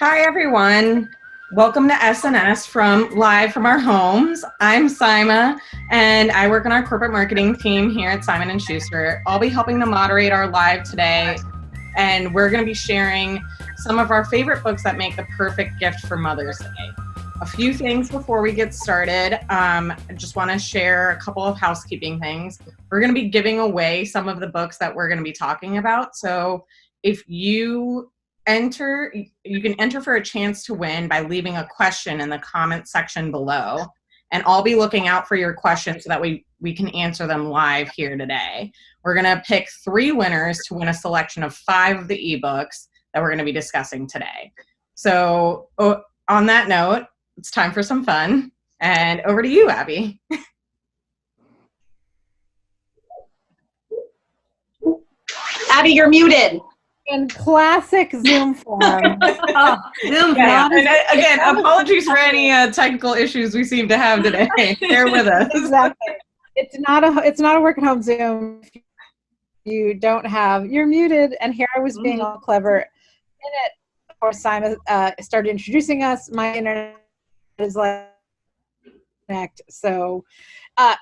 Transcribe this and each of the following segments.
Hi, everyone. Welcome to SNS live from our homes. I'm Sima, and I work on our corporate marketing team here at Simon & Schuster. I'll be helping to moderate our live today, and we're going to be sharing some of our favorite books that make the perfect gift for Mother's Day. A few things before we get started. I just want to share a couple of housekeeping things. We're going to be giving away some of the books that we're going to be talking about. So if you can enter for a chance to win by leaving a question in the comment section below. And I'll be looking out for your questions so that we can answer them live here today. We're going to pick 3 winners to win a selection of 5 of the ebooks that we're going to be discussing today. So on that note, it's time for some fun. And over to you, Abby. Abby, you're muted. In classic Zoom form. Zoom yeah. And again, apologies for any technical issues we seem to have today. Bear with us. Exactly. It's not a work at home Zoom. You don't have, you're muted. And here I was being all clever in it. Of course, Simon started introducing us. My internet is like connect. So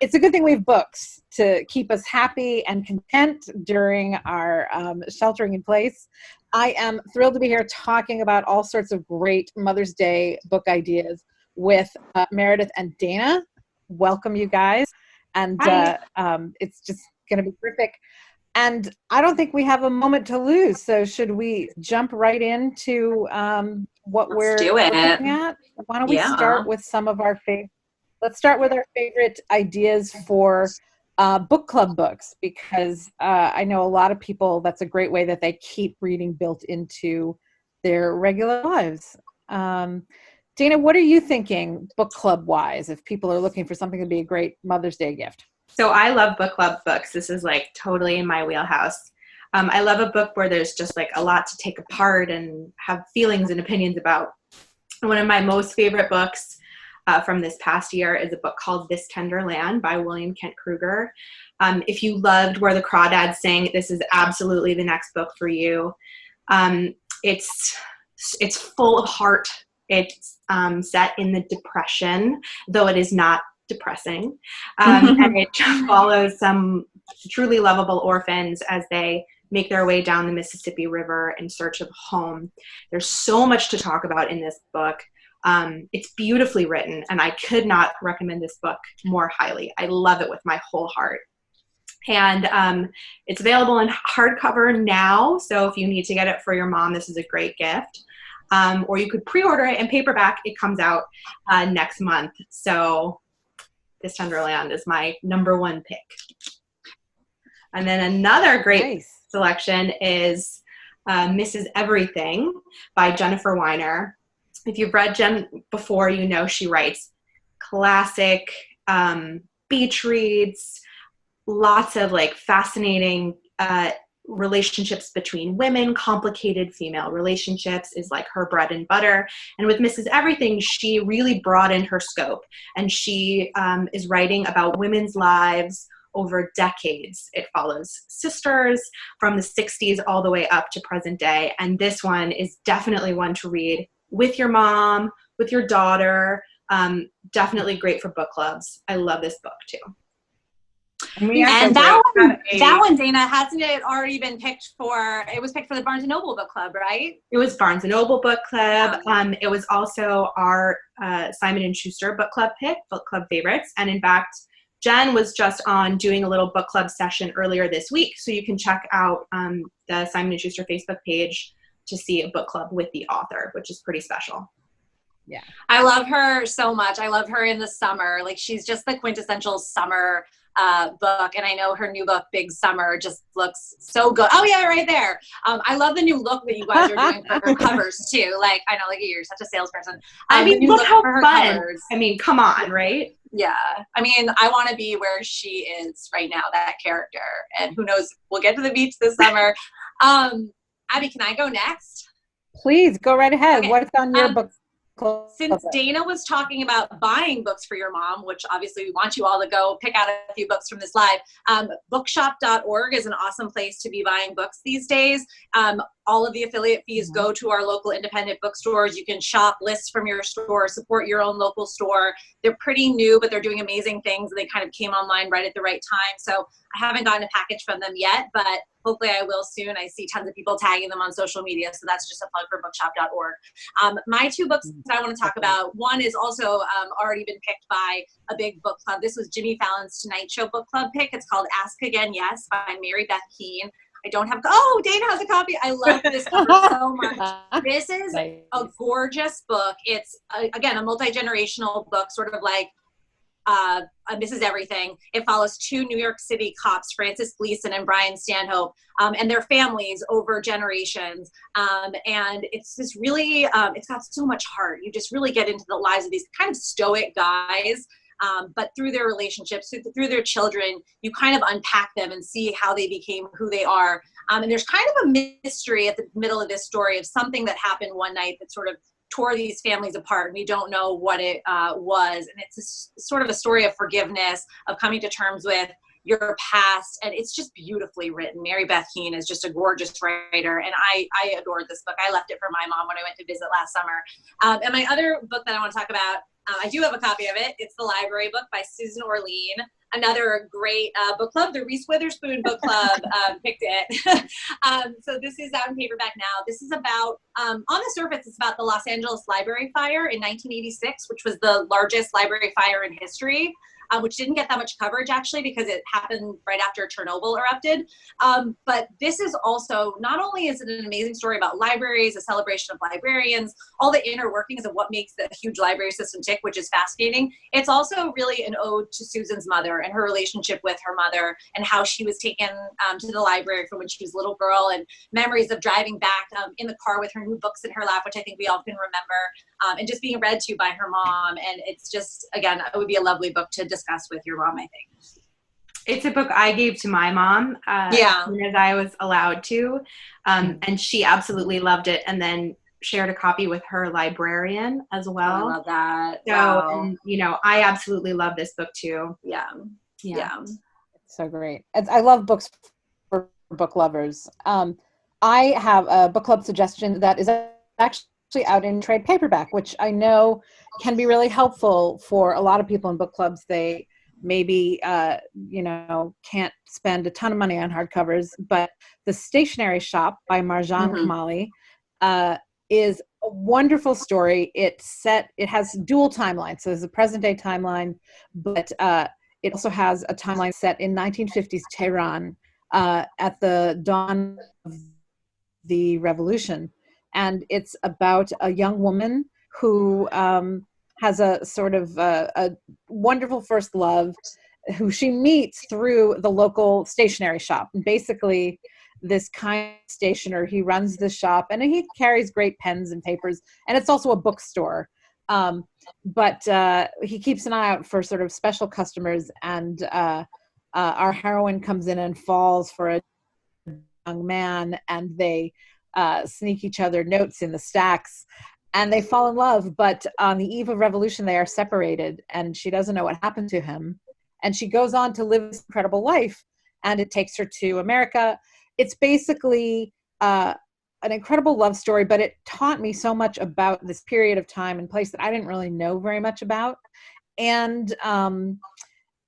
it's a good thing we have books to keep us happy and content during our sheltering in place. I am thrilled to be here talking about all sorts of great Mother's Day book ideas with Meredith and Dana. Welcome, you guys. And it's just going to be terrific. And I don't think we have a moment to lose. So should we jump right into what we're looking at? Why don't we start with some of our favorite? Let's start with our favorite ideas for book club books, because I know a lot of people, that's a great way that they keep reading built into their regular lives. Dana, what are you thinking book club wise if people are looking for something to be a great Mother's Day gift? So I love book club books. This is like totally in my wheelhouse. I love a book where there's just like a lot to take apart and have feelings and opinions about. One of my most favorite books from this past year is a book called This Tender Land by William Kent Krueger. If you loved Where the Crawdads Sing, this is absolutely the next book for you. It's full of heart. It's set in the Depression, though it is not depressing. And it follows some truly lovable orphans as they make their way down the Mississippi River in search of home. There's so much to talk about in this book. It's beautifully written, and I could not recommend this book more highly. I love it with my whole heart. And it's available in hardcover now, so if you need to get it for your mom, this is a great gift. Or you could pre-order it in paperback. It comes out next month. So This Tender Land is my #1 pick. And then another great selection is Mrs. Everything by Jennifer Whiner. If you've read Jen before, you know she writes classic beach reads, lots of like fascinating relationships between women, complicated female relationships is like her bread and butter. And with Mrs. Everything, she really broadened her scope, and she is writing about women's lives over decades. It follows sisters from the 60s all the way up to present day. And this one is definitely one to read with your mom, with your daughter. Definitely great for book clubs. I love this book too. And that one, Dana, hasn't it already been picked for, it was picked for the Barnes & Noble book club, right? It was Barnes & Noble book club. It was also our Simon & Schuster book club pick, book club favorites. And in fact, Jen was just on doing a little book club session earlier this week. So you can check out the Simon & Schuster Facebook page to see a book club with the author, which is pretty special. Yeah. I love her so much. I love her in the summer. Like, she's just the quintessential summer book. And I know her new book, Big Summer, just looks so good. Oh yeah, right there. I love the new look that you guys are doing for her covers too. Like, I know, like, you're such a salesperson. I mean, look how fun. Covers. I mean, come on, right? Yeah. I mean, I want to be where she is right now, that character. And who knows, we'll get to the beach this summer. Abby, can I go next? Please, go right ahead. Okay. What's on your book? Since Dana was talking about buying books for your mom, which obviously we want you all to go pick out a few books from this live, bookshop.org is an awesome place to be buying books these days. All of the affiliate fees go to our local independent bookstores. You can shop lists from your store, support your own local store. They're pretty new, but they're doing amazing things. They kind of came online right at the right time. So I haven't gotten a package from them yet, but hopefully I will soon. I see tons of people tagging them on social media, so that's just a plug for bookshop.org. My two books that I want to talk about, one is also already been picked by a big book club. This was Jimmy Fallon's Tonight Show book club pick. It's called Ask Again Yes by Mary Beth Keane. I don't have, oh, Dana has a copy. I love this cover so much. This is a gorgeous book. It's, again, a multi-generational book, sort of like Mrs. Everything. It follows two New York City cops, Francis Gleason and Brian Stanhope, and their families over generations. And it's just really, it's got so much heart. You just really get into the lives of these kind of stoic guys. But through their relationships, through their children, you kind of unpack them and see how they became who they are. And there's kind of a mystery at the middle of this story of something that happened one night that sort of tore these families apart. We don't know what it was. And it's sort of a story of forgiveness, of coming to terms with your past, and it's just beautifully written. Mary Beth Keane is just a gorgeous writer, and I adored this book. I left it for my mom when I went to visit last summer. And my other book that I want to talk about, I do have a copy of it. It's The Library Book by Susan Orlean, another great book club. The Reese Witherspoon book club picked it. So this is out in paperback now. This is about, on the surface, it's about the Los Angeles Library Fire in 1986, which was the largest library fire in history. Which didn't get that much coverage actually because it happened right after Chernobyl erupted. But this is also, not only is it an amazing story about libraries, a celebration of librarians, all the inner workings of what makes the huge library system tick, which is fascinating. It's also really an ode to Susan's mother and her relationship with her mother and how she was taken to the library from when she was a little girl, and memories of driving back in the car with her new books in her lap, which I think we all can remember, and just being read to by her mom. And it's just, again, it would be a lovely book to discuss with your mom, I think. It's a book I gave to my mom as I was allowed to, and she absolutely loved it, and then shared a copy with her librarian as well. I love that. So, wow. you know, I absolutely love this book too. Yeah. It's so great. I love books for book lovers. I have a book club suggestion that is actually out in trade paperback, which I know can be really helpful for a lot of people in book clubs. They maybe, can't spend a ton of money on hardcovers, but The Stationery Shop by Marjane Kamali is a wonderful story. It has dual timelines. So there's a present day timeline, but it also has a timeline set in 1950s Tehran at the dawn of the revolution. And it's about a young woman who has a sort of a wonderful first love who she meets through the local stationery shop. And basically, this kind stationer, he runs the shop and he carries great pens and papers. And it's also a bookstore. But he keeps an eye out for sort of special customers. And our heroine comes in and falls for a young man, and they sneak each other notes in the stacks, and they fall in love. But on the eve of revolution, they are separated, and she doesn't know what happened to him. And she goes on to live this incredible life, and it takes her to America. It's basically an incredible love story, but it taught me so much about this period of time and place that I didn't really know very much about. And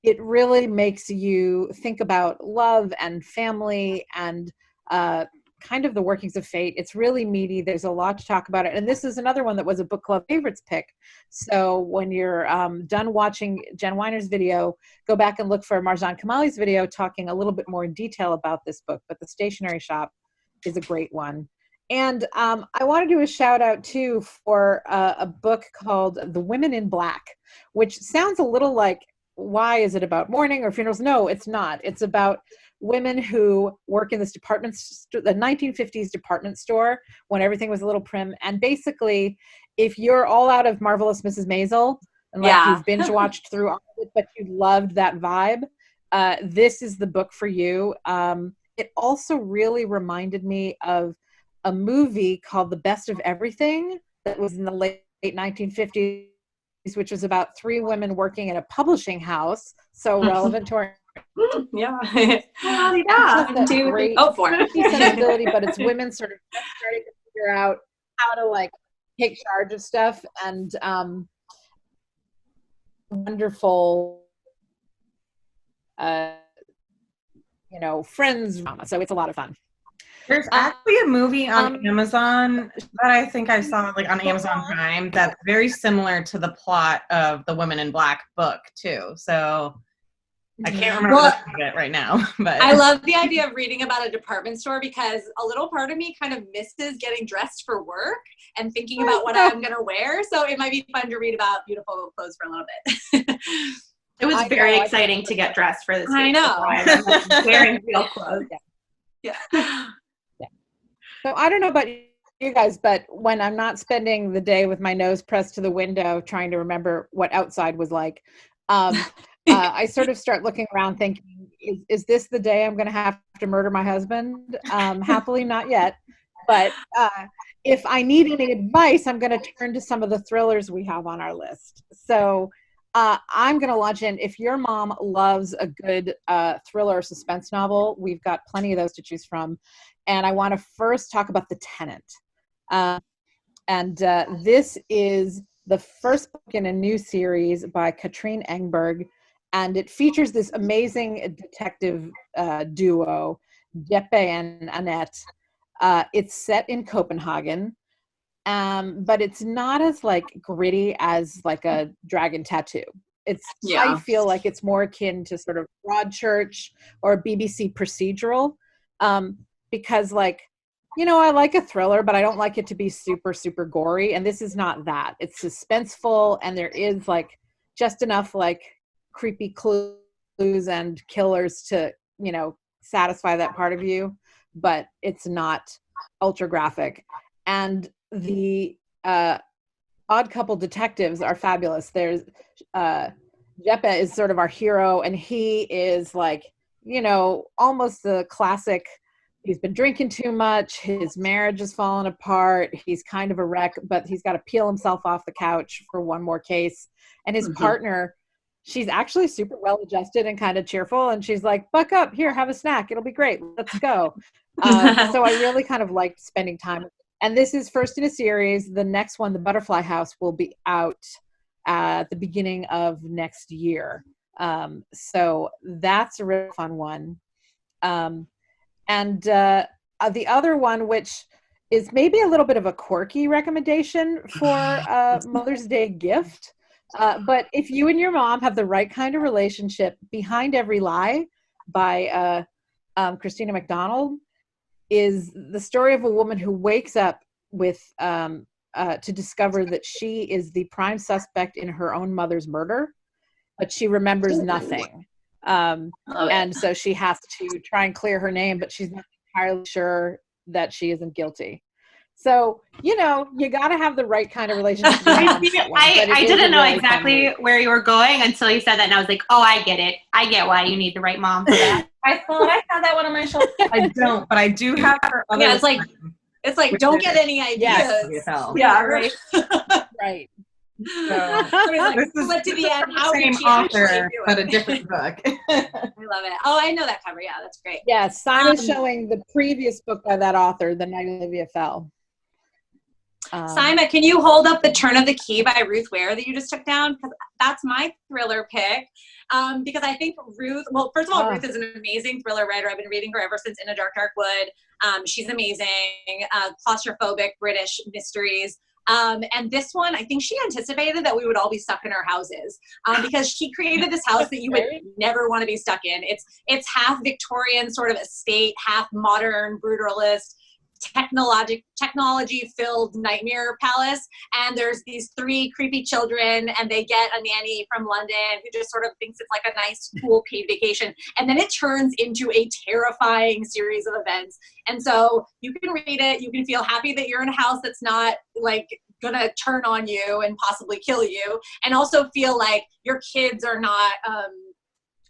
it really makes you think about love and family and kind of the workings of fate. It's really meaty. There's a lot to talk about it. And this is another one that was a book club favorites pick. So when you're done watching Jen Whiner's video, go back and look for Marjane Kamali's video talking a little bit more in detail about this book. But The Stationery Shop is a great one. And I want to do a shout out too for a book called The Women in Black, which sounds a little like, why is it about mourning or funerals? No, it's not. It's about women who work in this the 1950s department store when everything was a little prim. And basically, if you're all out of Marvelous Mrs. Maisel and you've binge watched through all of it, but you loved that vibe, this is the book for you. It also really reminded me of a movie called The Best of Everything that was in the late late 1950s, which was about 3 women working in a publishing house. So relevant to our Yeah. great sensibility, but it's women sort of starting to figure out how to like take charge of stuff, and wonderful friends drama. So it's a lot of fun. There's actually a movie on Amazon that I think I saw like on Amazon Prime that's very similar to the plot of the Women in Black book too. So I can't remember the name of it right now, but I love the idea of reading about a department store because a little part of me kind of misses getting dressed for work and thinking about what I'm going to wear. So it might be fun to read about beautiful clothes for a little bit. It was very exciting to get dressed for this. I know. Wearing real clothes. Yeah. So I don't know about you guys, but when I'm not spending the day with my nose pressed to the window trying to remember what outside was like, I sort of start looking around thinking, is this the day I'm going to have to murder my husband? Happily not yet. But if I need any advice, I'm going to turn to some of the thrillers we have on our list. So I'm going to launch in. If your mom loves a good thriller or suspense novel, we've got plenty of those to choose from. And I want to first talk about The Tenant. This is the first book in a new series by Katrine Engberg. And it features this amazing detective duo, Jeppe and Annette. It's set in Copenhagen, but it's not as like gritty as like a Dragon Tattoo. I feel like it's more akin to sort of Broadchurch or BBC procedural, because like, I like a thriller, but I don't like it to be super, super gory. And this is not that. It's suspenseful, and there is like just enough like creepy clues and killers to, satisfy that part of you, but it's not ultra graphic. And the Odd Couple detectives are fabulous. There's Jeppe is sort of our hero, and he is like, almost the classic. He's been drinking too much. His marriage has fallen apart. He's kind of a wreck, but he's got to peel himself off the couch for one more case. And his partner, she's actually super well adjusted and kind of cheerful. And she's like, buck up, here, have a snack. It'll be great. Let's go. So I really kind of liked spending time. And this is first in a series. The next one, The Butterfly House, will be out at the beginning of next year. So that's a real fun one. And the other one, which is maybe a little bit of a quirky recommendation for Mother's Day gift, but if you and your mom have the right kind of relationship, Behind Every Lie by Christina McDonald is the story of a woman who wakes up with to discover that she is the prime suspect in her own mother's murder, but she remembers nothing. And so she has to try and clear her name, but she's not entirely sure that she isn't guilty. So, you got to have the right kind of relationship. I didn't know exactly where you were going until you said that, and I was like, oh, I get it. I get why you need the right mom for that. I thought I had that one on my shoulder. I don't, but I do have her other. Yeah, it's like don't get any ideas. Yeah, right. Right. So, this is to the end. How the same author, but a different book. I love it. Oh, I know that cover. Yeah, that's great. Yeah, Simon's showing the previous book by that author, The Night Olivia Fell. Simon, can you hold up The Turn of the Key by Ruth Ware that you just took down? Because that's my thriller pick. Because I think Ruth, well, first of all, Ruth is an amazing thriller writer. I've been reading her ever since In a Dark, Dark Wood. She's amazing. Claustrophobic British mysteries. And this one, I think she anticipated that we would all be stuck in our houses because she created this house that you would never want to be stuck in. It's half Victorian sort of estate, half modern brutalist, technology-filled nightmare palace. And there's these 3 creepy children, and they get a nanny from London who just sort of thinks it's like a nice, cool paid vacation. And then it turns into a terrifying series of events. And so you can read it, you can feel happy that you're in a house that's not like gonna turn on you and possibly kill you, and also feel like your kids are not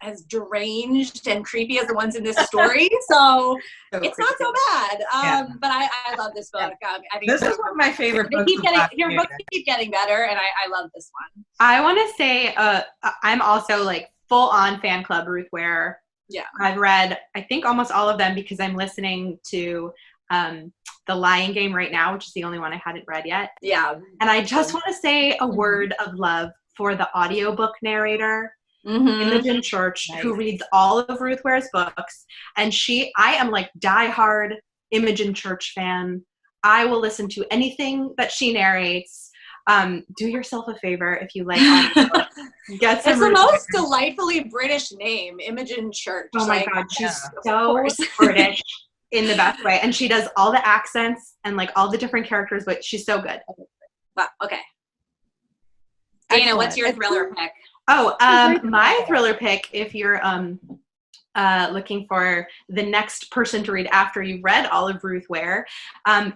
as deranged and creepy as the ones in this story. So it's creepy. not so bad. But I love this book. I think This is one of my favorite books. Your books keep getting better, and I love this one. I want to say I'm also like full on fan club Ruth Ware. Yeah. I've read, I think, almost all of them because I'm listening to The Lying Game right now, which is the only one I hadn't read yet. Yeah. And I just want to say a word of love for the audiobook narrator, Imogen Church, who reads all of Ruth Ware's books. And I am like diehard Imogen Church fan. I will listen to anything that she narrates. Do yourself a favor if you like audiobooks. It's the most delightfully British name, Imogen Church. Oh my God, she's so British in the best way. And she does all the accents and like all the different characters, but she's so good. Wow, okay. Dana, what's your thriller pick? Oh, my thriller pick, if you're looking for the next person to read after you've read all of Ruth Ware,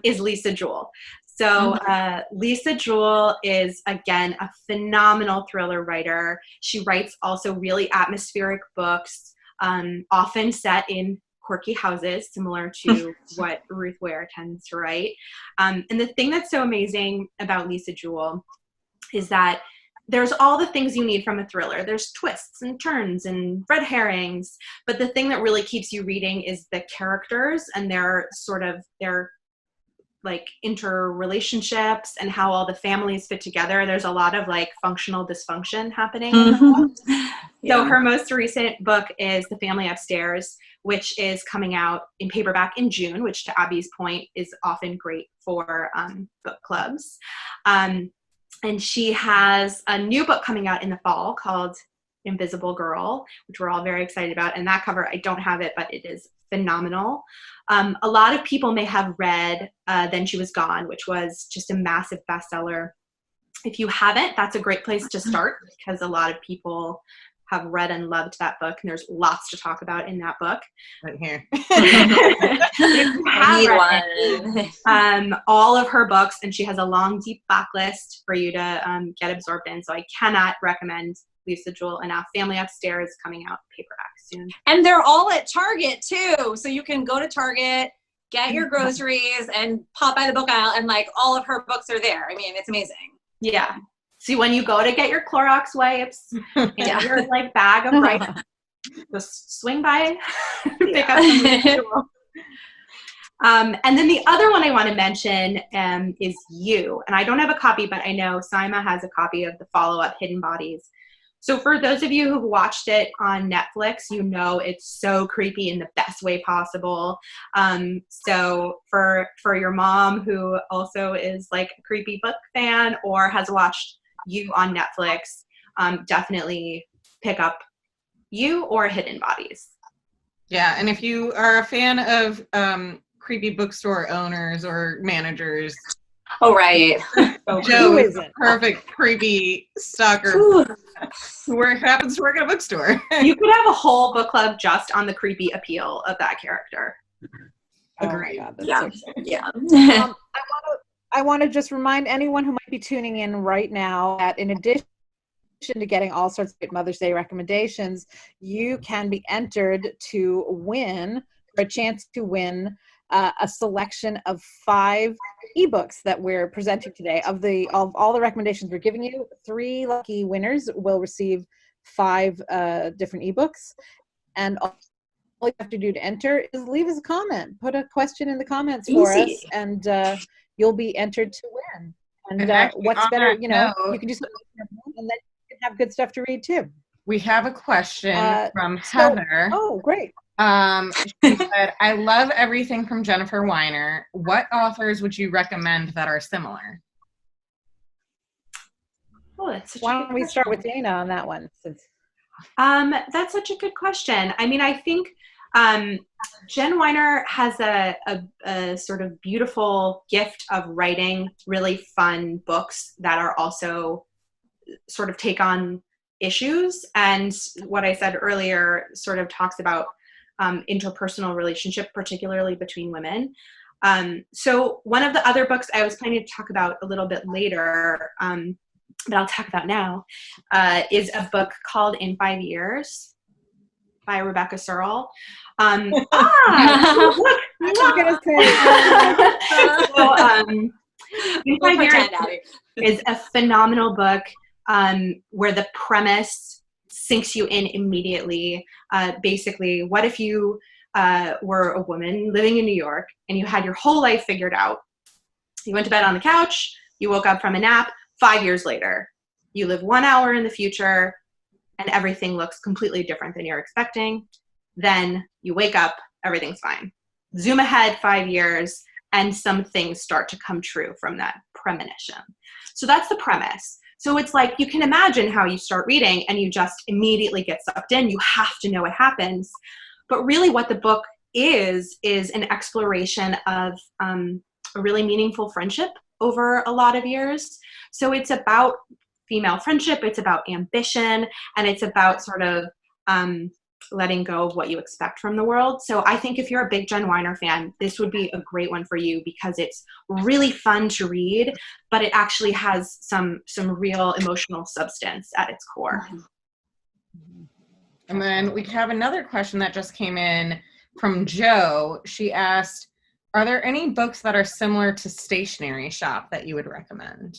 is Lisa Jewell. So Lisa Jewell is, again, a phenomenal thriller writer. She writes also really atmospheric books, often set in quirky houses, similar to what Ruth Ware tends to write. And the thing that's so amazing about Lisa Jewell is that there's all the things you need from a thriller. There's twists and turns and red herrings. But the thing that really keeps you reading is the characters and their like interrelationships and how all the families fit together. There's a lot of like functional dysfunction happening. So her most recent book is The Family Upstairs, which is coming out in paperback in June, which to Abby's point is often great for book clubs. And she has a new book coming out in the fall called Invisible Girl, which we're all very excited about. And that cover, I don't have it, but it is phenomenal. A lot of people may have read Then She Was Gone, which was just a massive bestseller. If you haven't, that's a great place to start because a lot of people have read and loved that book, and there's lots to talk about in that book. Right here. All of her books, and she has a long, deep backlist for you to get absorbed in. So I cannot recommend Lisa Jewell enough. Family Upstairs coming out paperback soon. And they're all at Target too. So you can go to Target, get your groceries, and pop by the book aisle, and like all of her books are there. I mean, it's amazing. Yeah. See, when you go to get your Clorox wipes and your like bag of writing, just swing by, pick up some Lisa Jewell. And then the other one I want to mention is You. And I don't have a copy, but I know Sima has a copy of the follow-up Hidden Bodies. So for those of you who've watched it on Netflix, you know it's so creepy in the best way possible. So for your mom who also is like a creepy book fan or has watched You on Netflix, definitely pick up You or Hidden Bodies. Yeah, and if you are a fan of creepy bookstore owners or managers. Oh, right. Joe is a perfect creepy stalker who happens to work at a bookstore. You could have a whole book club just on the creepy appeal of that character. Agreed. Oh God, Yeah. so Yeah. I want to just remind anyone who might be tuning in right now that in addition to getting all sorts of great Mother's Day recommendations, you can be entered to win, for a chance to win a selection of 5 ebooks that we're presenting today. Of all the recommendations we're giving you, 3 lucky winners will receive 5 different ebooks. And all you have to do to enter is leave us a comment. Put a question in the comments for us, and you'll be entered to win. And what's better, you can do something and then you can have good stuff to read too. We have a question from Heather. Oh, great. She said, I love everything from Jennifer Whiner. What authors would you recommend that are similar? Oh, that's Why don't we start with Dana on that one? That's such a good question. I mean, I think Jen Whiner has a sort of beautiful gift of writing really fun books that are also sort of take on issues. And what I said earlier sort of talks about interpersonal relationship, particularly between women. So one of the other books I was planning to talk about a little bit later, but I'll talk about now, is a book called In 5 Years. by Rebecca Cyril. I was gonna say, We'll pretend, Abby. is a phenomenal book where the premise sinks you in immediately. Basically, what if you were a woman living in New York and you had your whole life figured out? You went to bed on the couch, you woke up from a nap, 5 years later. You live 1 hour in the future and everything looks completely different than you're expecting. Then you wake up, everything's fine. Zoom ahead 5 years, and some things start to come true from that premonition. So that's the premise. So it's like, you can imagine how you start reading and you just immediately get sucked in. You have to know what happens. But really what the book is an exploration of a really meaningful friendship over a lot of years. So it's about female friendship, it's about ambition, and it's about sort of letting go of what you expect from the world. So I think if you're a big Jen Whiner fan, this would be a great one for you because it's really fun to read, but it actually has some real emotional substance at its core. And then we have another question that just came in from Joe. She asked, are there any books that are similar to Stationery Shop that you would recommend?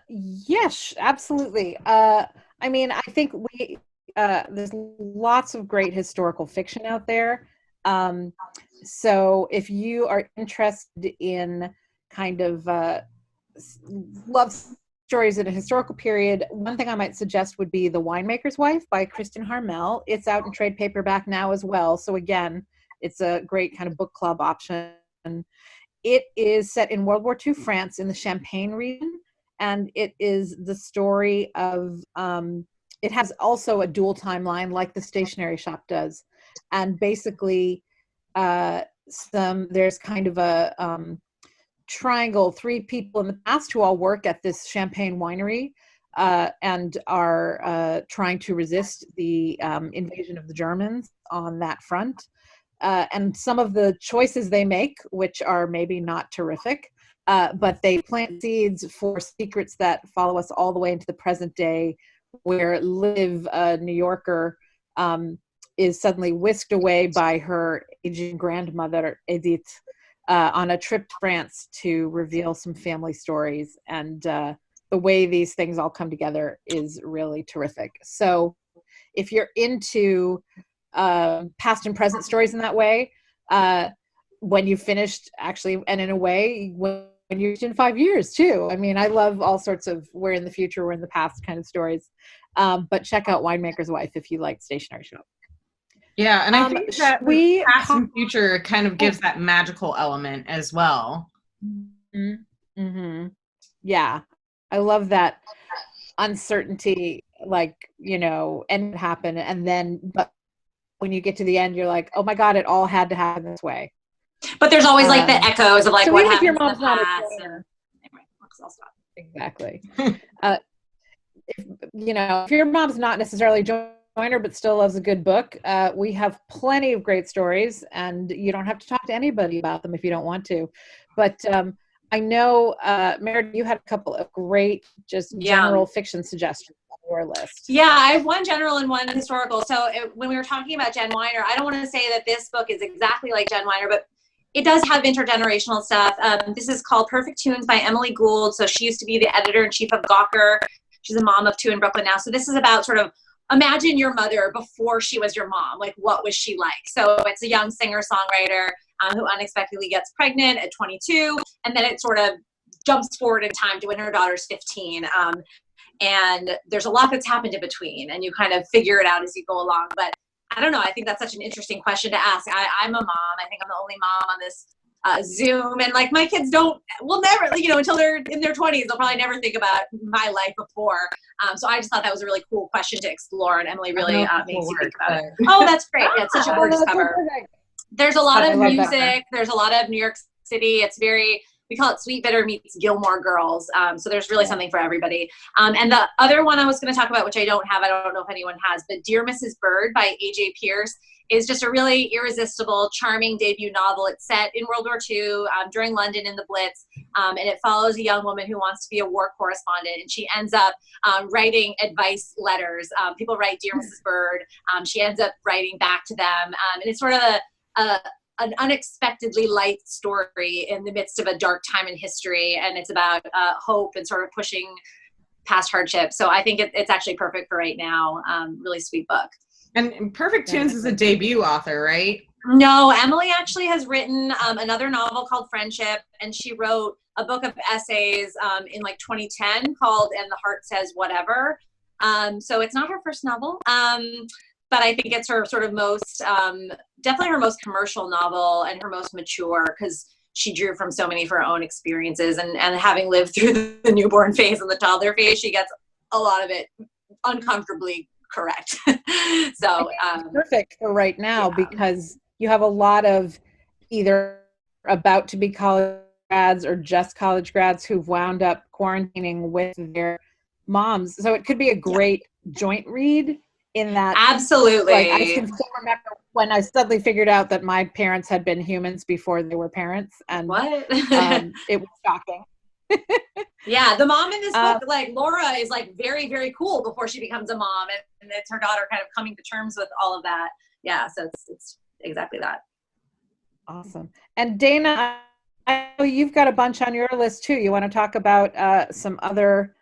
Yes, absolutely. I mean, I think there's lots of great historical fiction out there. So if you are interested in kind of love stories in a historical period, one thing I might suggest would be The Winemaker's Wife by Christi Hormel. It's out in trade paperback now as well. So again, it's a great kind of book club option. It is set in World War II France in the Champagne region. And it is the story of, it has also a dual timeline like the Stationery Shop does. And basically, there's kind of a triangle, 3 people in the past who all work at this champagne winery and are trying to resist the invasion of the Germans on that front. And some of the choices they make, which are maybe not terrific, but they plant seeds for secrets that follow us all the way into the present day, where Liv, a New Yorker, is suddenly whisked away by her aging grandmother, Edith, on a trip to France to reveal some family stories. And the way these things all come together is really terrific. So if you're into past and present stories in that way, when you finished, actually, and in a way, when you're in 5 years too. I mean, I love all sorts of we're in the future, we're in the past kind of stories. But check out Winemaker's Wife if you like Stationery Shop. Yeah, and I think that past and future kind of gives that magical element as well. Mm-hmm. Yeah, I love that uncertainty, like, you know, and it happened, and then, but when you get to the end, you're like, oh my God, it all had to happen this way. But there's always like the echoes of like so what even happens if your mom's in the not past. Anyway, I'll stop. Exactly. If your mom's not necessarily a joiner but still loves a good book, we have plenty of great stories, and you don't have to talk to anybody about them if you don't want to. But I know, Meredith, you had a couple of great just general fiction suggestions on your list. Yeah, I have one general and one historical. So when we were talking about Jen Whiner, I don't want to say that this book is exactly like Jen Whiner, but it does have intergenerational stuff. This is called Perfect Tunes by Emily Gould. So she used to be the editor-in-chief of Gawker. She's a mom of 2 in Brooklyn now. So this is about sort of, imagine your mother before she was your mom. Like, what was she like? So it's a young singer-songwriter who unexpectedly gets pregnant at 22. And then it sort of jumps forward in time to when her daughter's 15. And there's a lot that's happened in between. And you kind of figure it out as you go along. But I don't know. I think that's such an interesting question to ask. I'm a mom. I think I'm the only mom on this Zoom. And like my kids will never, until they're in their 20s, they'll probably never think about my life before. So I just thought that was a really cool question to explore. And Emily really makes you think about it. Oh, that's great. Yeah, it's such a gorgeous cover. There's a lot of music. There's a lot of New York City. It's very, we call it Sweet Bitter meets Gilmore Girls. So there's really something for everybody. And the other one I was going to talk about, which I don't have, I don't know if anyone has, but Dear Mrs. Bird by Aj Piers. is just a really irresistible, charming debut novel. It's set in World War II during London in the Blitz, and it follows a young woman who wants to be a war correspondent, and she ends up writing advice letters. People write Dear Mrs. Bird. She ends up writing back to them, and it's sort of an unexpectedly light story in the midst of a dark time in history, and it's about hope and sort of pushing past hardship. So I think it's actually perfect for right now. Really sweet book. And Perfect Tunes is a debut author, right? No, Emily actually has written another novel called Friendship, and she wrote a book of essays in like 2010 called And the Heart Says Whatever. So it's not her first novel, but I think it's her sort of most, definitely her most commercial novel and her most mature, because she drew from so many of her own experiences, and having lived through the newborn phase and the toddler phase, she gets a lot of it uncomfortably correct. So perfect for right now, because you have a lot of either about to be college grads or just college grads who've wound up quarantining with their moms. So it could be a great joint read in that. Absolutely. Like, I can still remember when I suddenly figured out that my parents had been humans before they were parents, and what? It was shocking. Yeah, the mom in this book, like Laura, is like very, very cool before she becomes a mom, and it's her daughter kind of coming to terms with all of that. Yeah, so it's exactly that. Awesome. And Dana, I know you've got a bunch on your list too. You want to talk about some other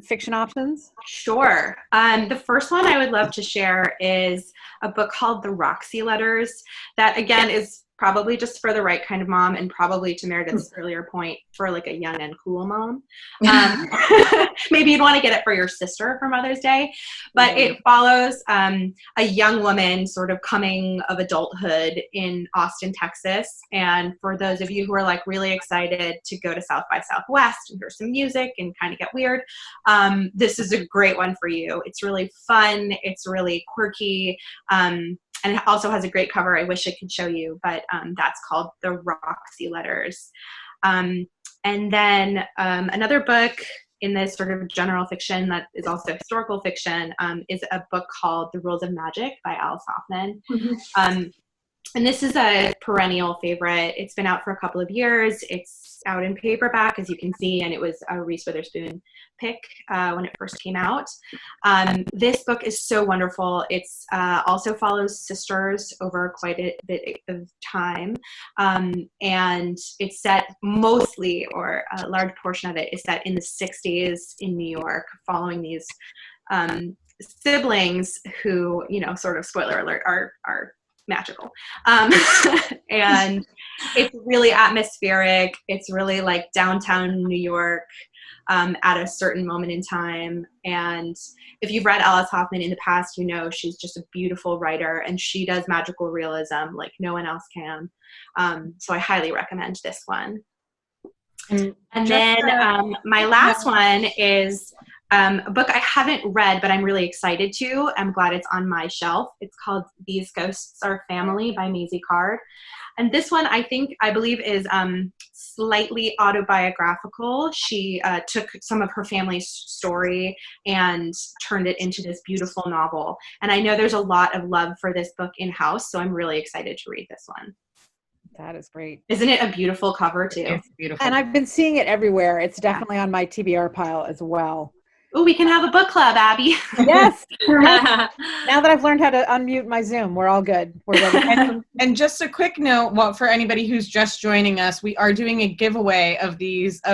fiction options? Sure. The first one I would love to share is a book called The Roxie Letters, that again is probably just for the right kind of mom, and probably, to Meredith's earlier point, for like a young and cool mom. Maybe you'd want to get it for your sister for Mother's Day, but it follows a young woman sort of coming of adulthood in Austin, Texas. And for those of you who are like really excited to go to South by Southwest and hear some music and kind of get weird, this is a great one for you. It's really fun. It's really quirky. And it also has a great cover. I wish I could show you, but that's called The Roxie Letters. And then another book in this sort of general fiction that is also historical fiction is a book called The Rules of Magic by Alice Hoffman. Mm-hmm. And this is a perennial favorite. It's been out for a couple of years. It's out in paperback, as you can see, and it was a Reese Witherspoon pick when it first came out. This book is so wonderful. It's also follows sisters over quite a bit of time, and it's set mostly, or a large portion of it is set in the 60s in New York, following these siblings who, you know, sort of, spoiler alert, are magical. And it's really atmospheric. It's really like downtown New York at a certain moment in time. And if you've read Alice Hoffman in the past, you know she's just a beautiful writer, and she does magical realism like no one else can. So I highly recommend this one. And then my last one is a book I haven't read, but I'm really excited to. I'm glad it's on my shelf. It's called These Ghosts Are Family by Maisie Card. And this one, I believe is slightly autobiographical. She took some of her family's story and turned it into this beautiful novel. And I know there's a lot of love for this book in-house, so I'm really excited to read this one. That is great. Isn't it a beautiful cover too? It's beautiful. And I've been seeing it everywhere. It's definitely on my TBR pile as well. Oh, we can have a book club, Abby. Yes. Now that I've learned how to unmute my Zoom, we're all good. We're ready. And just a quick note, well, for anybody who's just joining us, we are doing a giveaway of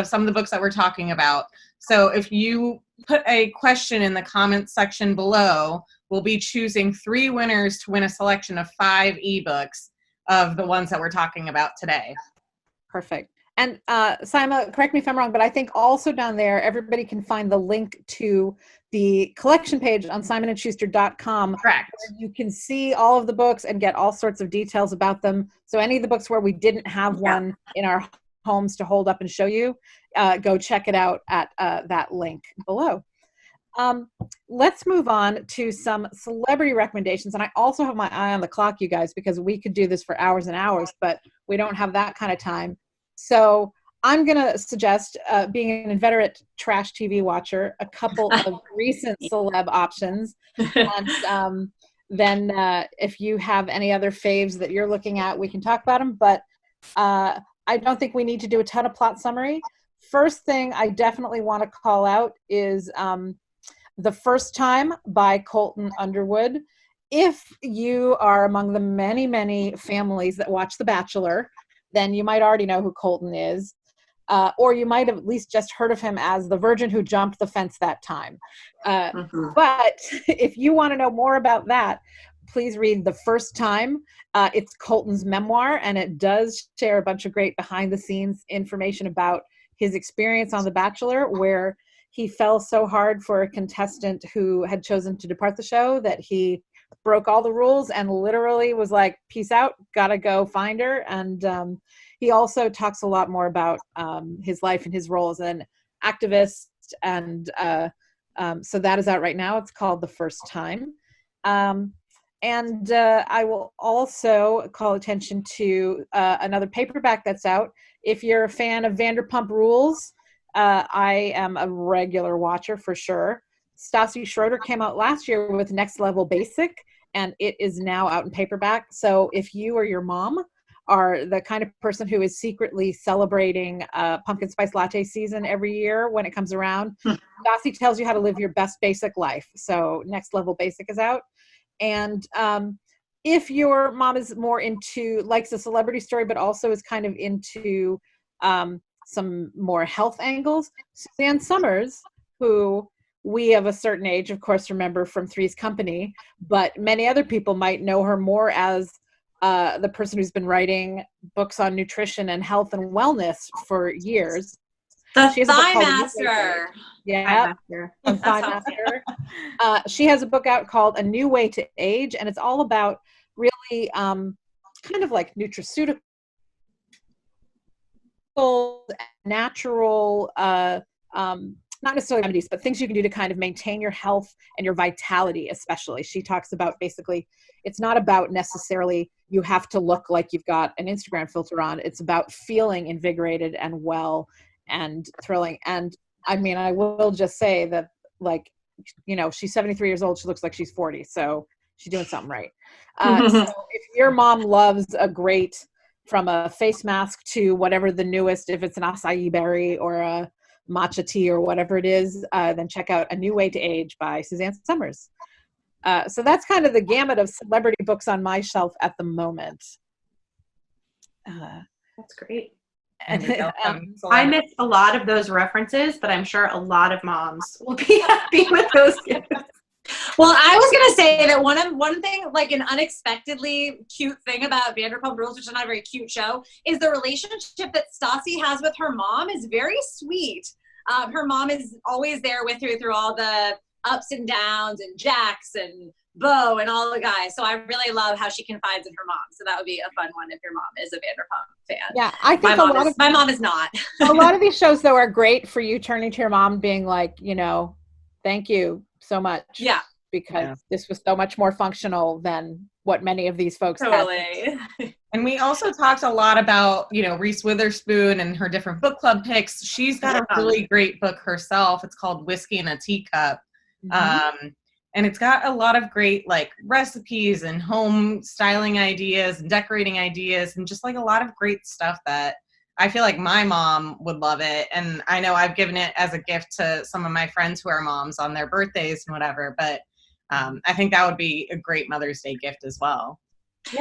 some of the books that we're talking about. So if you put a question in the comments section below, we'll be choosing 3 winners to win a selection of 5 ebooks of the ones that we're talking about today. Perfect. And Sima, correct me if I'm wrong, but I think also down there, everybody can find the link to the collection page on simonandschuster.com. Correct. Where you can see all of the books and get all sorts of details about them. So any of the books where we didn't have one in our homes to hold up and show you, go check it out at that link below. Let's move on to some celebrity recommendations. And I also have my eye on the clock, you guys, because we could do this for hours and hours, but we don't have that kind of time. So I'm going to suggest, being an inveterate trash TV watcher, a couple of recent celeb options. And then if you have any other faves that you're looking at, we can talk about them. But I don't think we need to do a ton of plot summary. First thing I definitely want to call out is The First Time by Colton Underwood. If you are among the many, many families that watch The Bachelor, then you might already know who Colton is. Or you might have at least just heard of him as the virgin who jumped the fence that time. But if you want to know more about that, please read The First Time. It's Colton's memoir, and it does share a bunch of great behind-the-scenes information about his experience on The Bachelor, where he fell so hard for a contestant who had chosen to depart the show that he broke all the rules and literally was like, peace out, gotta go find her. And he also talks a lot more about his life and his role as an activist. And so that is out right now. It's called The First Time. And I will also call attention to another paperback that's out. If you're a fan of Vanderpump Rules, I am a regular watcher for sure. Stassi Schroeder came out last year with Next Level Basic, and it is now out in paperback. So if you or your mom are the kind of person who is secretly celebrating pumpkin spice latte season every year when it comes around, Stassi tells you how to live your best basic life. So Next Level Basic is out. And if your mom is more likes a celebrity story, but also is kind of into some more health angles, Suzanne Somers, who we of a certain age, of course, remember from Three's Company, but many other people might know her more as the person who's been writing books on nutrition and health and wellness for years. The Thigh Master. Yeah, Thigh Master. She has a book out called A New Way to Age, and it's all about really kind of like nutraceutical, natural, not necessarily remedies, but things you can do to kind of maintain your health and your vitality, especially. She talks about basically, it's not about necessarily you have to look like you've got an Instagram filter on. It's about feeling invigorated and well and thrilling. And I mean, I will just say that, like, you know, she's 73 years old. She looks like she's 40. So she's doing something right. So if your mom loves a great, from a face mask to whatever the newest, if it's an acai berry or a matcha tea or whatever it is, then check out A New Way to Age by Suzanne Somers. So that's kind of the gamut of celebrity books on my shelf at the moment. That's great. And I missed a lot of those references, but I'm sure a lot of moms will be happy with those gifts. Well, I was going to say that one thing, like an unexpectedly cute thing about Vanderpump Rules, which is not a very cute show, is the relationship that Stassi has with her mom is very sweet. Her mom is always there with her through all the ups and downs, and Jax and Bo and all the guys. So I really love how she confides in her mom. So that would be a fun one if your mom is a Vanderpump fan. Yeah, I think my mom is not. A lot of these shows, though, are great for you turning to your mom and being like, you know, thank you so much. Yeah. Because this was so much more functional than what many of these folks totally had. And we also talked a lot about, you know, Reese Witherspoon and her different book club picks. She's got a really great book herself. It's called Whiskey in a Teacup. And it's got a lot of great, like, recipes and home styling ideas and decorating ideas and just, like, a lot of great stuff that I feel like my mom would love it. And I know I've given it as a gift to some of my friends who are moms on their birthdays and whatever, but I think that would be a great Mother's Day gift as well.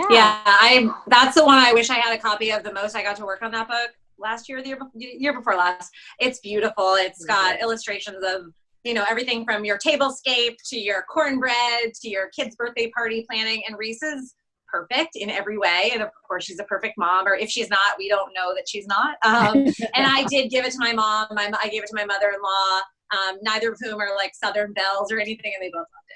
Yeah, that's the one I wish I had a copy of the most. I got to work on that book last year, the year before last. It's beautiful. It's got illustrations of, you know, everything from your tablescape to your cornbread to your kid's birthday party planning. And Reese is perfect in every way. And of course, she's a perfect mom. Or if she's not, we don't know that she's not. And I did give it to my mom. I gave it to my mother-in-law, neither of whom are like Southern belles or anything, and they both loved it.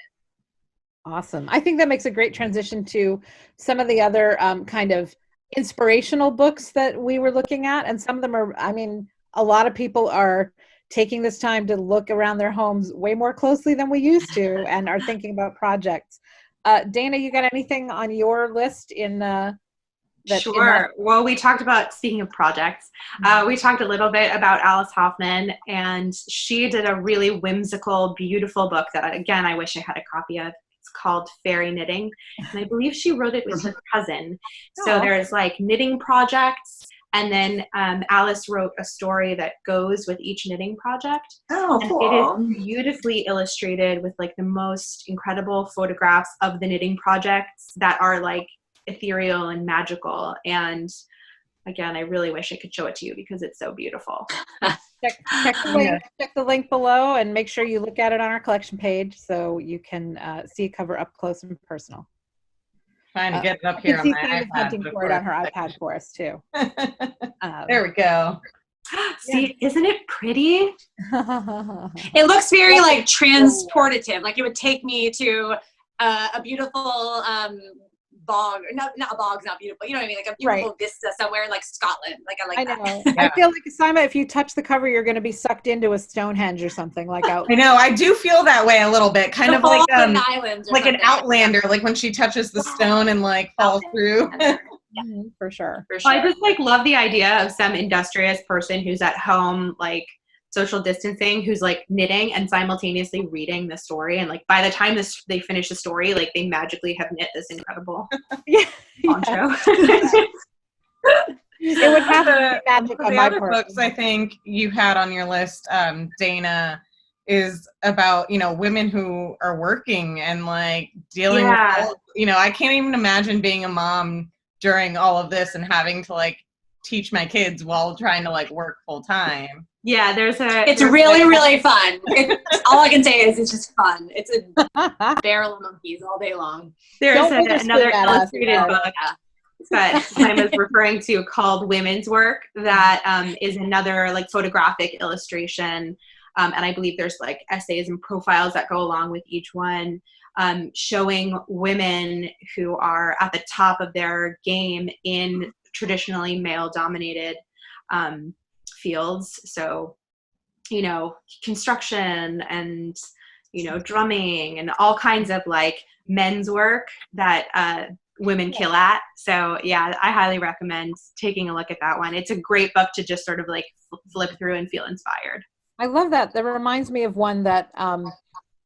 Awesome. I think that makes a great transition to some of the other kind of inspirational books that we were looking at. And some of them are, I mean, a lot of people are taking this time to look around their homes way more closely than we used to and are thinking about projects. Dana, you got anything on your list Sure. Well, we talked about, speaking of projects, we talked a little bit about Alice Hoffman, and she did a really whimsical, beautiful book that, again, I wish I had a copy of. It's called Fairy Knitting. And I believe she wrote it with her cousin. So there's like knitting projects. And then Alice wrote a story that goes with each knitting project. Oh, and cool. It is beautifully illustrated with like the most incredible photographs of the knitting projects that are like ethereal and magical. And again, I really wish I could show it to you because it's so beautiful. Check the link below and make sure you look at it on our collection page so you can see a cover up close and personal. Trying to get it up here on my iPad. Hunting for it on her iPad for us too. There we go. See, isn't it pretty? It looks very like transportative. Like it would take me to a beautiful bog. Not a bog's not beautiful. You know what I mean? Like a beautiful vista somewhere in like Scotland. Like I know. Yeah. I feel like, Sima, if you touch the cover, you're going to be sucked into a Stonehenge or something like out. I know. I do feel that way a little bit. Kind of like like an Outlander, like when she touches the stone and like falls through. For sure. Well, I just like love the idea of some industrious person who's at home, like social distancing, who's like knitting and simultaneously reading the story. And like by the time they finish the story, like they magically have knit this incredible poncho. It would have to be magic on the my other part. books I think you had on your list, Dana, is about, you know, women who are working and like dealing with all, you know, I can't even imagine being a mom during all of this and having to like teach my kids while trying to like work full time. Yeah, it's really, really fun. All I can say is it's just fun. It's a barrel of monkeys all day long. There's another illustrated book that I was referring to called Women's Work that is another like photographic illustration. And I believe there's like essays and profiles that go along with each one, showing women who are at the top of their game in traditionally male-dominated fields. So, you know, construction and, you know, drumming and all kinds of like men's work that women kill at. So yeah, I highly recommend taking a look at that one. It's a great book to just sort of like flip through and feel inspired. I love that. That reminds me of one that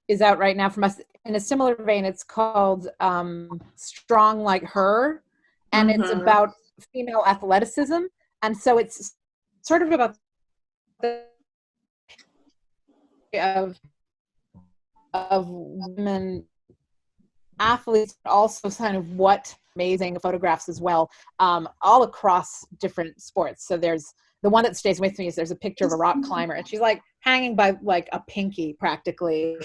is out right now from us in a similar vein. It's called Strong Like Her, and it's about female athleticism. And so it's sort of about the of women athletes, but also kind of what amazing photographs as well, all across different sports. So there's the one that stays with me is there's a picture of a rock climber, and she's like hanging by like a pinky practically,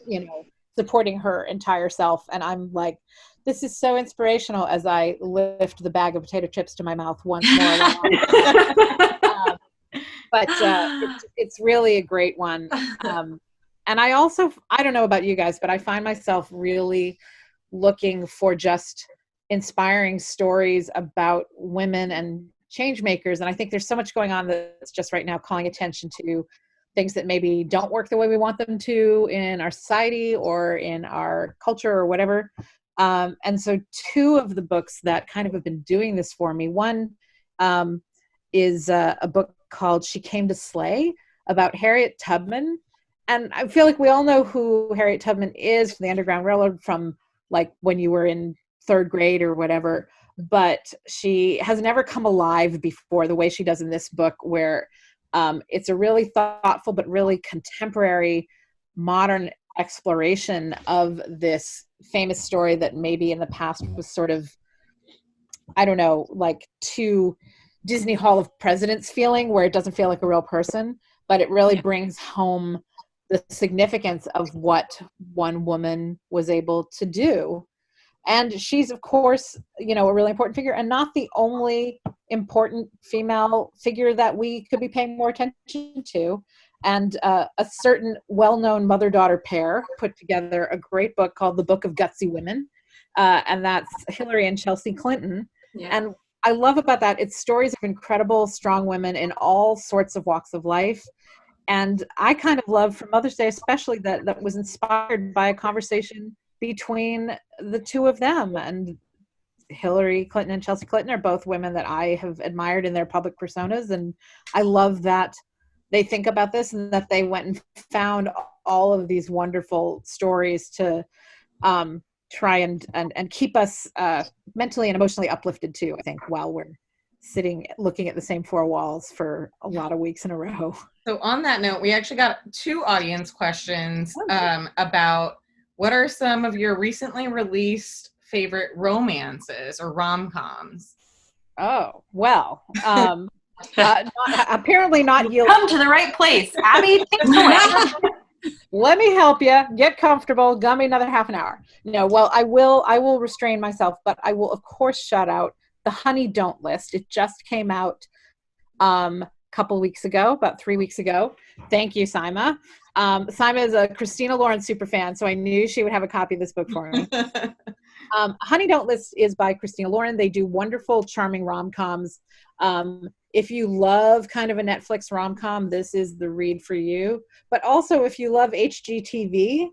you know, supporting her entire self. And I'm like, this is so inspirational as I lift the bag of potato chips to my mouth once more. But it's really a great one. And I don't know about you guys, but I find myself really looking for just inspiring stories about women and change makers. And I think there's so much going on that's just right now calling attention to things that maybe don't work the way we want them to in our society or in our culture or whatever. And so two of the books that kind of have been doing this for me, one is a book called She Came to Slay about Harriet Tubman. And I feel like we all know who Harriet Tubman is from the Underground Railroad from like when you were in third grade or whatever, but she has never come alive before the way she does in this book, where it's a really thoughtful but really contemporary modern exploration of this famous story that maybe in the past was sort of, I don't know, like too Disney Hall of Presidents feeling, where it doesn't feel like a real person, but it really brings home the significance of what one woman was able to do. And she's, of course, you know, a really important figure, and not the only important female figure that we could be paying more attention to. And a certain well-known mother-daughter pair put together a great book called The Book of Gutsy Women, and that's Hillary and Chelsea Clinton. Yeah. And I love about that, it's stories of incredible, strong women in all sorts of walks of life. And I kind of love, for Mother's Day especially, that was inspired by a conversation between the two of them. And Hillary Clinton and Chelsea Clinton are both women that I have admired in their public personas. And I love that they think about this and that they went and found all of these wonderful stories to try and keep us mentally and emotionally uplifted too, I think, while we're sitting looking at the same four walls for a lot of weeks in a row. So on that note, we actually got 2 audience questions about what are some of your recently released favorite romances or rom-coms? Oh, well, apparently not you. Come to the right place, Abby. Let me help you. Get comfortable. Got me another half an hour. No, well, I will restrain myself, but I will, of course, shout out the Honey Don't list. It just came out couple weeks ago, about 3 weeks ago. Thank you, Sima. Sima is a Christina Lauren superfan, so I knew she would have a copy of this book for me. Honey Don't List is by Christina Lauren. They do wonderful, charming rom-coms. If you love kind of a Netflix rom-com, this is the read for you. But also if you love HGTV,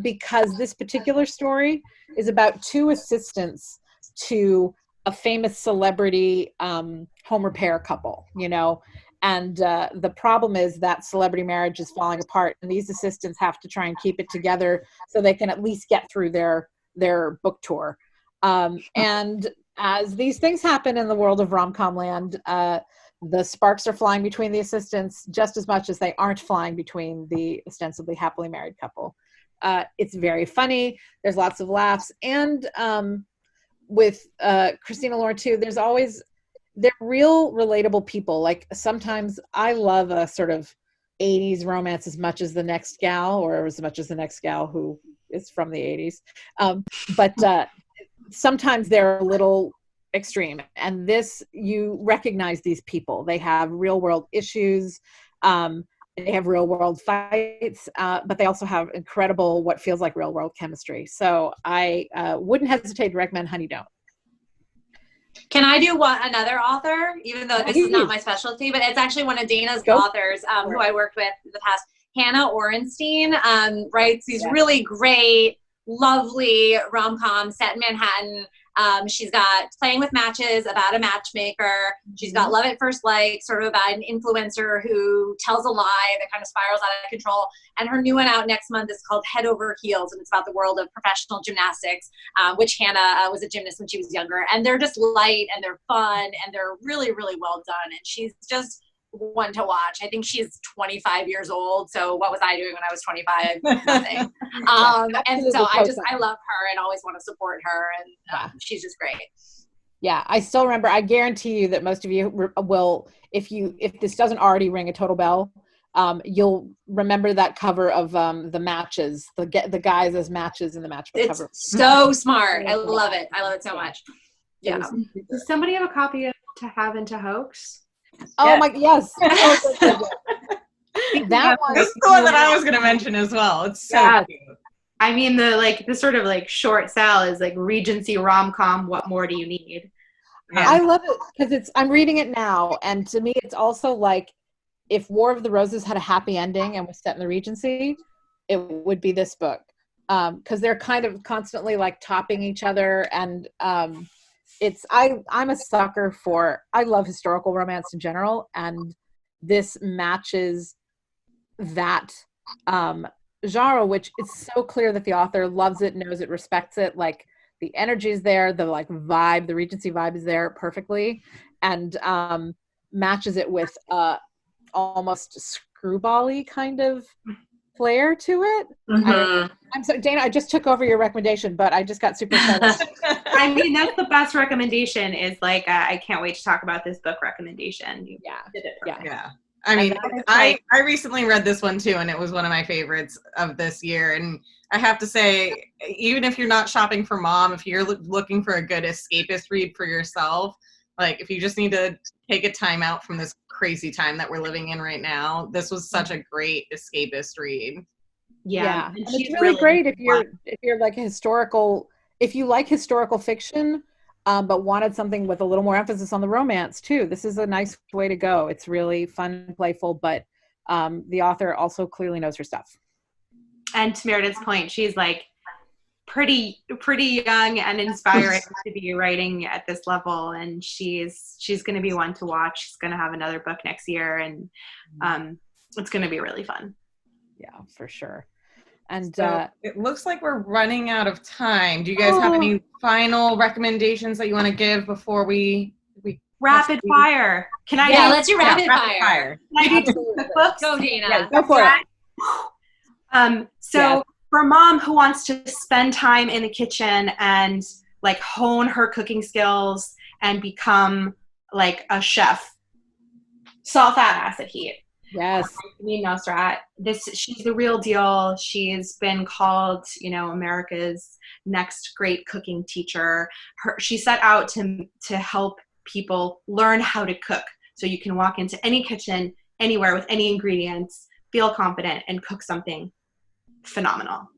because this particular story is about 2 assistants to a famous celebrity home repair couple, you know, and the problem is that celebrity marriage is falling apart, and these assistants have to try and keep it together so they can at least get through their book tour. And as these things happen in the world of rom-com land, the sparks are flying between the assistants just as much as they aren't flying between the ostensibly happily married couple. It's very funny. There's lots of laughs, and with Christina Lauren too, they're real relatable people. Like sometimes I love a sort of 80s romance as much as the next gal, or as much as the next gal who is from the 80s. But sometimes they're a little extreme, and this, you recognize these people. They have real world issues. They have real world fights, but they also have incredible, what feels like real world chemistry. So I wouldn't hesitate to recommend Honey Don't. Can I do another author, even though this is not my specialty, but it's actually one of Dana's authors who I worked with in the past. Hannah Orenstein writes these really great, lovely rom-coms set in Manhattan. She's got Playing with Matches, about a matchmaker. She's got Love at First Light, sort of about an influencer who tells a lie that kind of spirals out of control. And her new one out next month is called Head Over Heels, and it's about the world of professional gymnastics, which Hannah was a gymnast when she was younger. And they're just light, and they're fun, and they're really, really well done. And she's just one to watch. I think she's 25 years old. So what was I doing when I was 25? Nothing. And so I love her and always want to support her. And she's just great. Yeah. I still remember, I guarantee you that most of you will, if this doesn't already ring a total bell, you'll remember that cover of the matches, the guys as matches in the matchbook cover. It's so smart. I love it. I love it so much. Yeah. Does somebody have a copy of To Have and To Hoax? Oh my, yes. That one. That's the one that I was going to mention as well. It's so cute. I mean, the sort of like short sell is like Regency rom-com. What more do you need? Yeah. I love it because I'm reading it now, and to me, it's also like if War of the Roses had a happy ending and was set in the Regency, it would be this book, because they're kind of constantly like topping each other, and I'm a sucker for, I love historical romance in general, and this matches that genre, which is so clear that the author loves it, knows it, respects it. Like the energy is there, the like vibe, the Regency vibe is there perfectly, and matches it with almost screwball-y kind of flair to it. I'm sorry, Dana, I just took over your recommendation, but I just got super excited. I mean, that's the best recommendation, is like, I can't wait to talk about this book recommendation. You did it perfect. Yeah. I mean, I recently read this one too, and it was one of my favorites of this year. And I have to say, even if you're not shopping for mom, if you're looking for a good escapist read for yourself, like if you just need to take a time out from this crazy time that we're living in right now, this was such a great escapist read. Yeah. And it's really great if you're like if you like historical fiction, but wanted something with a little more emphasis on the romance too. This is a nice way to go. It's really fun and playful, but the author also clearly knows her stuff. And to Meredith's point, she's like pretty young and inspiring to be writing at this level, and she's going to be one to watch. She's going to have another book next year, and it's going to be really fun. Yeah, for sure. And So it looks like we're running out of time. Do you guys have any final recommendations that you want to give before we rapid fire? Can I? Yeah, let's do rapid fire. Can I do cookbooks? Go, Dana. Yeah, go for it. So for a mom who wants to spend time in the kitchen and like hone her cooking skills and become like a chef, Salt, Fat, Acid, Heat. Yes. Janine Nosrat. She's the real deal. She's been called, America's next great cooking teacher. She set out to help people learn how to cook. So you can walk into any kitchen, anywhere with any ingredients, feel confident, and cook something phenomenal.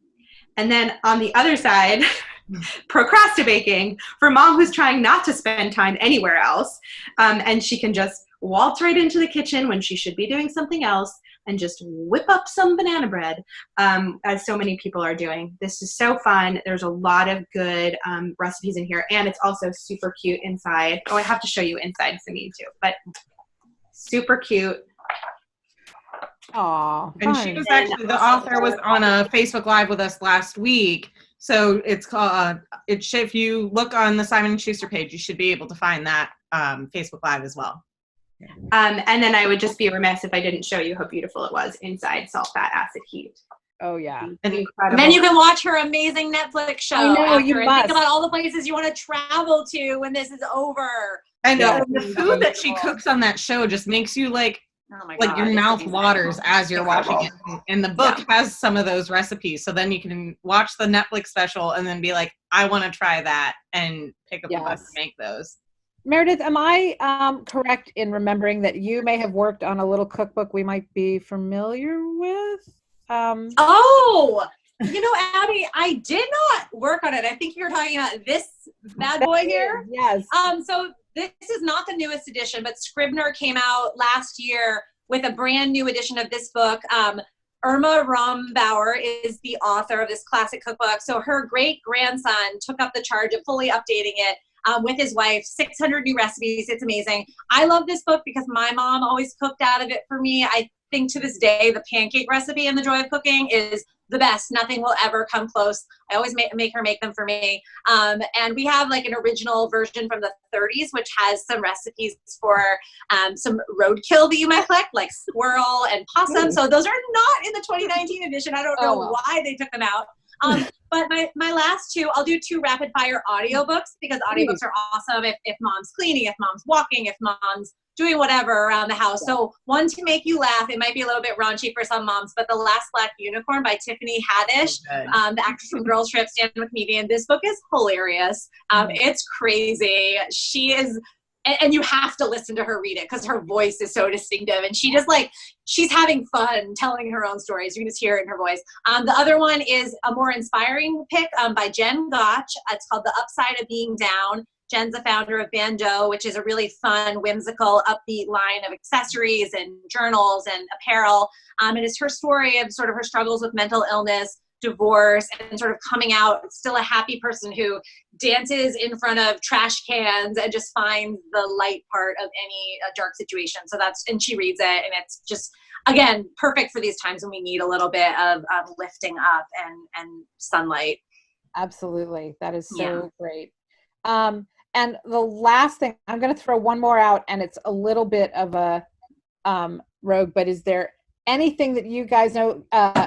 And then on the other side, procrastinating for mom who's trying not to spend time anywhere else. And she can just waltz right into the kitchen when she should be doing something else and just whip up some banana bread, as so many people are doing. This is so fun. There's a lot of good recipes in here, and it's also super cute inside. Oh, I have to show you inside some too, but super cute. Aw. And she was actually, the author was on a Facebook Live with us last week. So it's called, if you look on the Simon & Schuster page, you should be able to find that Facebook Live as well. And then I would just be remiss if I didn't show you how beautiful it was inside Salt, Fat, Acid, Heat. Oh, yeah. Incredible. And then you can watch her amazing Netflix show. I know, you and must. think about all the places you want to travel to when this is over. And Yeah. the food that she cooks on that show just makes you like Oh my God, your it's mouth amazing. waters as you're watching it. And the book has some of those recipes. So then you can watch the Netflix special and then be like, I want to try that, and pick up the book to make those. Meredith, am I correct in remembering that you may have worked on a little cookbook we might be familiar with? Oh, Abby, I did not work on it. I think you were talking about this bad boy here. Yes. So this is not the newest edition, but Scribner came out last year with a brand new edition of this book. Irma Rombauer is the author of this classic cookbook. So her great-grandson took up the charge of fully updating it with his wife, 600 new recipes. It's amazing. I love this book because my mom always cooked out of it for me. I think to this day, the pancake recipe in The Joy of Cooking is the best. Nothing will ever come close. I always make her make them for me. And we have like an original version from the 30s, which has some recipes for some roadkill that you might collect, like squirrel and possum. So those are not in the 2019 edition. I don't know why they took them out. But my last two, I'll do 2 rapid fire audiobooks because audiobooks are awesome if mom's cleaning, if mom's walking, if mom's doing whatever around the house. So one to make you laugh. It might be a little bit raunchy for some moms, but The Last Black Unicorn by Tiffany Haddish, the actress from Girls Trip, stand-up comedian. This book is hilarious. It's crazy. She is, and you have to listen to her read it because her voice is so distinctive. And she just she's having fun telling her own stories. You can just hear it in her voice. The other one is a more inspiring pick by Jen Gotch. It's called The Upside of Being Down. Jen's the founder of Bandeau, which is a really fun, whimsical, upbeat line of accessories and journals and apparel. And it's her story of sort of her struggles with mental illness, divorce, and sort of coming out still a happy person who dances in front of trash cans and just finds the light part of any dark situation. So and she reads it, and it's just, again, perfect for these times when we need a little bit of lifting up and sunlight. Absolutely. That is so great. And the last thing, I'm going to throw one more out, and it's a little bit of a rogue, but is there anything that you guys know,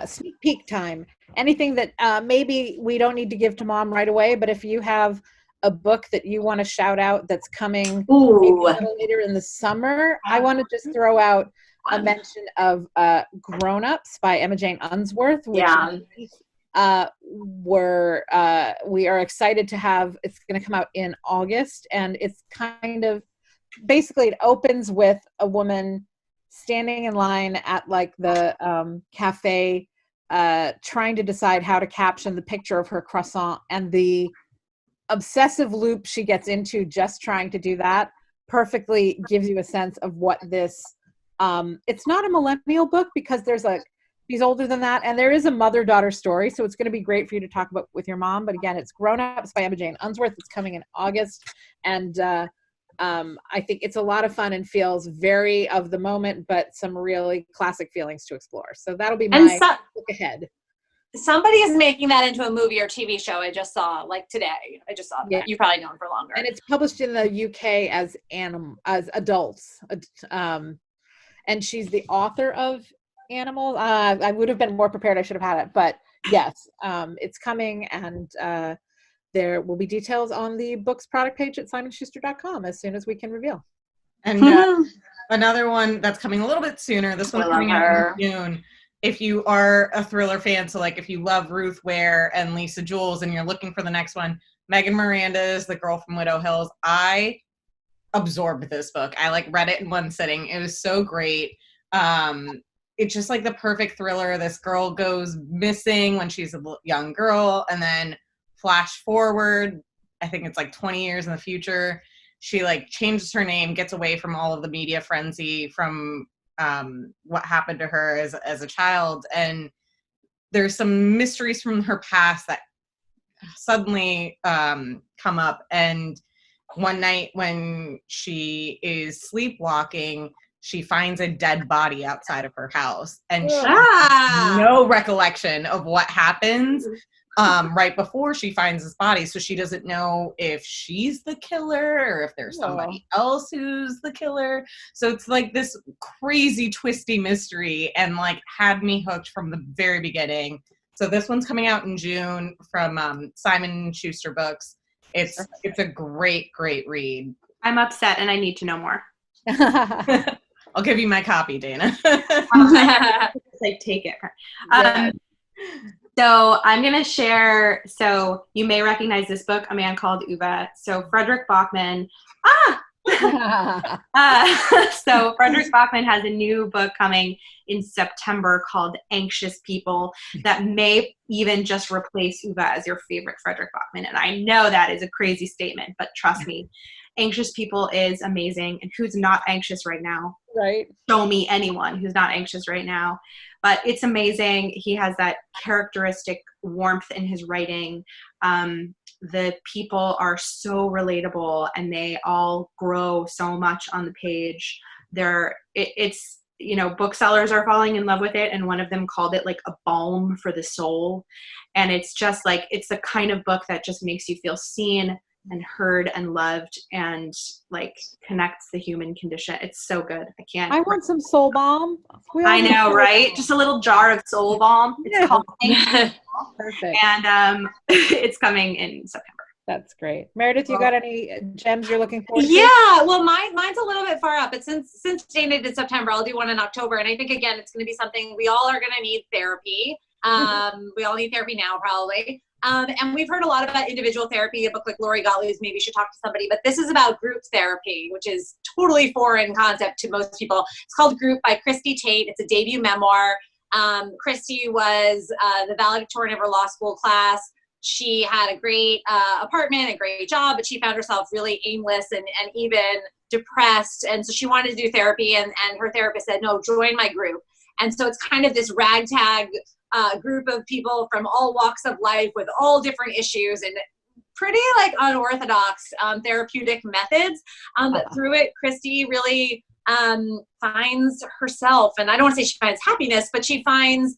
sneak peek time, anything that maybe we don't need to give to mom right away, but if you have a book that you want to shout out that's coming maybe a little later in the summer, I want to just throw out a mention of Grown Ups by Emma Jane Unsworth, which we are excited to have. It's going to come out in August, and it's kind of basically, it opens with a woman standing in line at like the cafe trying to decide how to caption the picture of her croissant, and the obsessive loop she gets into just trying to do that perfectly gives you a sense of what this it's not a millennial book because she's older than that, and there is a mother-daughter story, so it's going to be great for you to talk about with your mom. But again, it's Grown Ups by Emma Jane Unsworth. It's coming in August, and I think it's a lot of fun and feels very of the moment, but some really classic feelings to explore. So that'll be my look ahead. Somebody is making that into a movie or TV show. I just saw like today. I just saw that. Yeah. You've probably known for longer. And it's published in the UK as adults. And she's the author of Animals. I would have been more prepared. I should have had it, but yes, it's coming, and there will be details on the book's product page at simonschuster.com as soon as we can reveal. And another one that's coming a little bit sooner. This one's coming out in June. If you are a thriller fan, so like if you love Ruth Ware and Lisa Jules and you're looking for the next one, Megan Miranda is the girl from Widow Hills. I absorbed this book. I like read it in one sitting. It was so great. It's just like the perfect thriller. This girl goes missing when she's a young girl, and then flash forward, I think it's like 20 years in the future, she like changes her name, gets away from all of the media frenzy from what happened to her as a child, and there's some mysteries from her past that suddenly come up. And one night when she is sleepwalking, she finds a dead body outside of her house, and she has no recollection of what happens right before she finds this body. So she doesn't know if she's the killer or if there's somebody else who's the killer. So it's like this crazy twisty mystery, and like had me hooked from the very beginning. So this one's coming out in June from Simon & Schuster Books. It's a great read. I'm upset and I need to know more. I'll give you my copy, Dana. Like, take it. So I'm going to share, so you may recognize this book, A Man Called Uwe. So Frederick Bachman, so Frederick Bachman has a new book coming in September called Anxious People that may even just replace Uwe as your favorite Frederick Bachman. And I know that is a crazy statement, but trust me, Anxious People is amazing. And who's not anxious right now? Right. Show me anyone who's not anxious right now. But it's amazing. He has that characteristic warmth in his writing. The people are so relatable, and they all grow so much on the page. It's booksellers are falling in love with it, and one of them called it like a balm for the soul. And it's just like, it's the kind of book that just makes you feel seen and heard and loved, and like connects the human condition. It's so good. I want some soul balm. I know, right? Just a little jar of soul balm. It's called Perfect. And it's coming in September. That's great. Meredith, you got any gems you're looking for? Yeah, well, mine's a little bit far up. But since Dana did September, I'll do one in October. And I think, again, it's going to be something we all are going to need therapy. We all need therapy now, probably. And we've heard a lot about individual therapy. A book like Lori Gottlieb's, maybe you should talk to somebody. But this is about group therapy, which is totally foreign concept to most people. It's called Group by Christi Tate. It's a debut memoir. Christi was the valedictorian of her law school class. She had a great apartment, a great job, but she found herself really aimless and even depressed. And so she wanted to do therapy, and her therapist said, no, join my group. And so it's kind of this ragtag group of people from all walks of life with all different issues and pretty like unorthodox therapeutic methods. But through it, Christi really finds herself, and I don't want to say she finds happiness, but she finds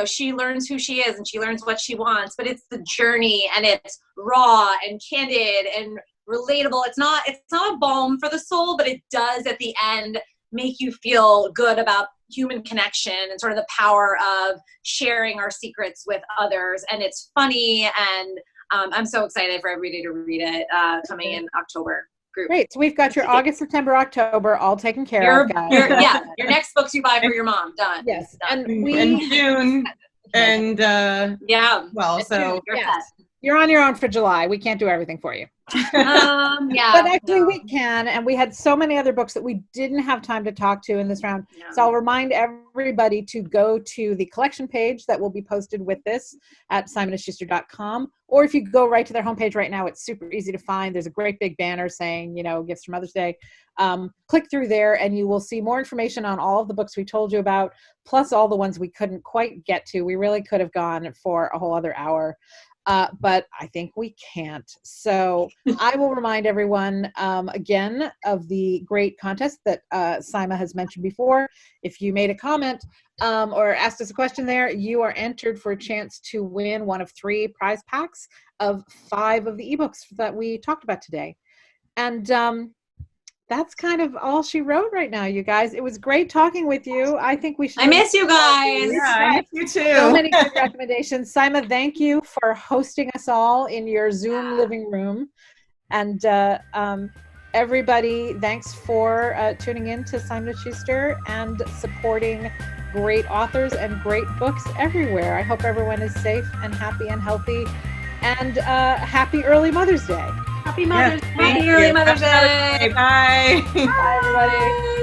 she learns who she is and she learns what she wants, but it's the journey, and it's raw and candid and relatable. It's not a balm for the soul, but it does at the end make you feel good about human connection and sort of the power of sharing our secrets with others. And it's funny, and I'm so excited for everybody to read it coming in October. Group. Great. So we've got your August, September, October all taken care of, guys. Your next books you buy for your mom. Done. Yes. Done. And June. And you're on your own for July. We can't do everything for you. But actually we can, and we had so many other books that we didn't have time to talk to in this round. So I'll remind everybody to go to the collection page that will be posted with this at simonschuster.com, or if you go right to their homepage right now, it's super easy to find. There's a great big banner saying, gifts for Mother's Day. Click through there and you will see more information on all of the books we told you about, plus all the ones we couldn't quite get to. We really could have gone for a whole other hour. but I think we can't. So I will remind everyone again of the great contest that Sima has mentioned before. If you made a comment or asked us a question there, you are entered for a chance to win one of 3 prize packs of 5 of the ebooks that we talked about today. And that's kind of all she wrote right now, you guys. It was great talking with you. I think we should. I miss you guys. Yeah, I miss you too. So many good recommendations. Sima, thank you for hosting us all in your Zoom living room. And everybody, thanks for tuning in to Simon & Schuster and supporting great authors and great books everywhere. I hope everyone is safe and happy and healthy. And happy early Mother's Day. Happy Mother's Day. Thank Happy you. early Mother's Day. Bye. Bye, everybody.